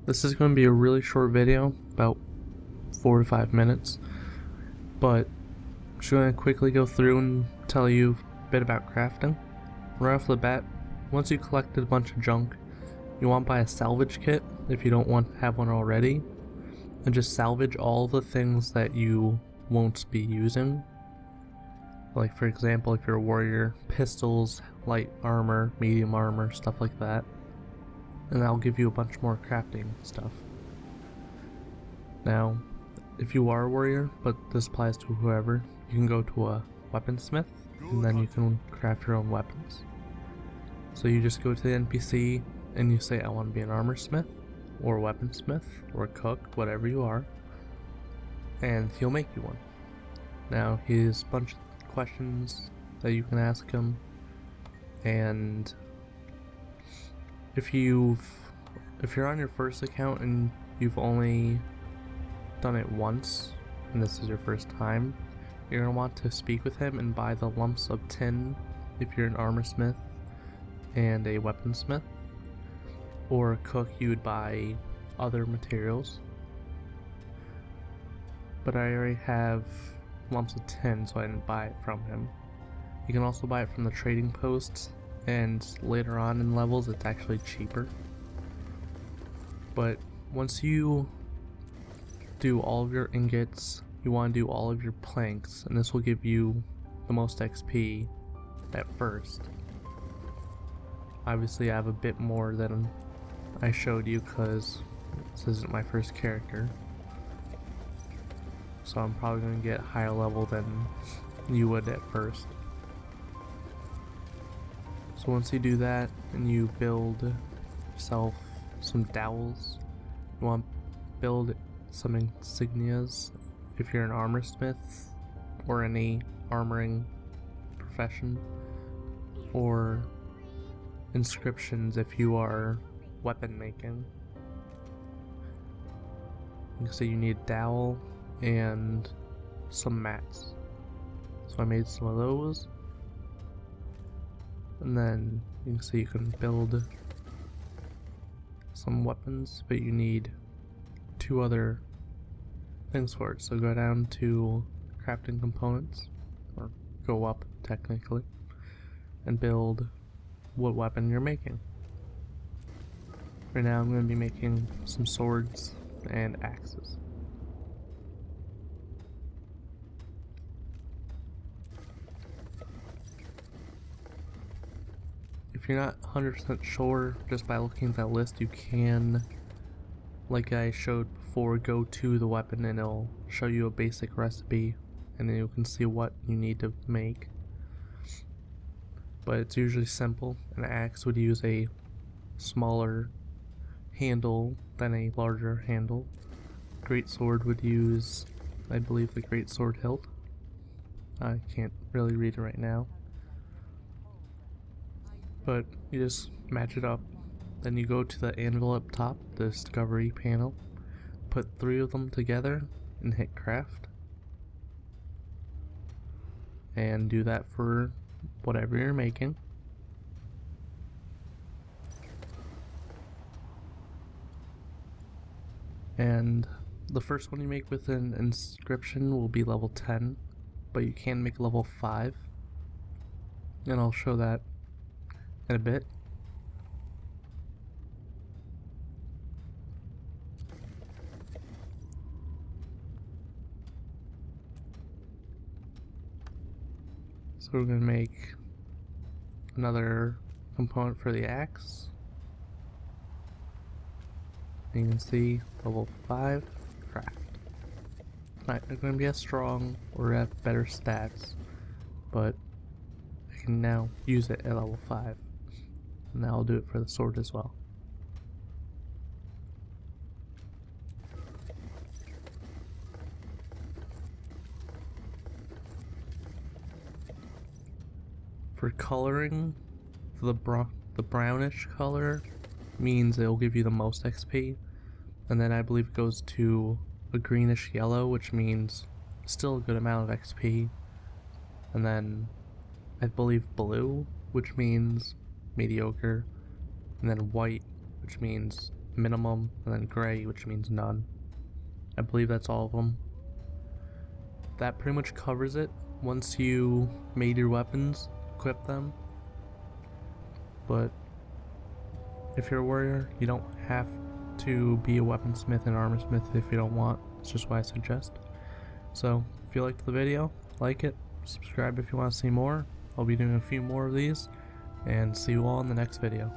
This is going to be a really short video, about 4 to 5 minutes, but I'm just going to quickly go through and tell you a bit about crafting. Right off the bat, once you collected a bunch of junk, you want to buy a salvage kit if you don't want to have one already, and just salvage all the things that you won't be using. Like for example, if you're a warrior, pistols, light armor, medium armor, stuff like that. And that'll give you a bunch more crafting stuff. Now, if you are a warrior, but this applies to whoever, you can go to a weaponsmith, and then you can craft your own weapons. So you just go to the NPC, and you say, I want to be an armor smith, or a weaponsmith, or a cook, whatever you are, and he'll make you one. Now, he has a bunch of questions that you can ask him, and if you're on your first account and you've only done it once, and this is your first time, you're going to want to speak with him and buy the lumps of tin if you're an armor smith and a weaponsmith. Or a cook, you would buy other materials. But I already have lumps of tin, so I didn't buy it from him. You can also buy it from the trading posts, and later on in levels it's actually cheaper. But once you do all of your ingots, you want to do all of your planks, and this will give you the most XP at first. Obviously I have a bit more than I showed you because this isn't my first character, so I'm probably going to get higher level than you would at first. So once you do that and you build yourself some dowels, you want to build some insignias if you're an armor smith or any armoring profession, or inscriptions if you are weapon making. So you need a dowel and some mats. So I made some of those. And then you can see you can build some weapons, but you need 2 other things for it. So go down to crafting components, or go up technically, and build what weapon you're making. Right now I'm going to be making some swords and axes. If you're not 100% sure, just by looking at that list, you can, like I showed before, go to the weapon and it'll show you a basic recipe, and then you can see what you need to make. But it's usually simple. An axe would use a smaller handle than a larger handle. Great sword would use, I believe, the great sword hilt. I can't really read it right now. But you just match it up, then you go to the anvil up top, the discovery panel, put 3 of them together and hit craft, and do that for whatever you're making. And the first one you make with an inscription will be level 10, but you can make level 5, and I'll show that in a bit. So we're going to make another component for the axe. You can see level 5 craft. Not going to be as strong or have better stats, but I can now use it at level 5. And I'll do it for the sword as well. For coloring, the brownish color means it will give you the most XP, and then I believe it goes to a greenish yellow, which means still a good amount of XP, and then I believe blue, which means mediocre, and then white, which means minimum, and then gray, which means none. I believe that's all of them. That pretty much covers it once you made your weapons, equip them. But if you're a warrior, you don't have to be a weaponsmith and armorsmith if you don't want. It's just what I suggest. So if you liked the video, like it, subscribe if you want to see more. I'll be doing a few more of these, and see you all in the next video.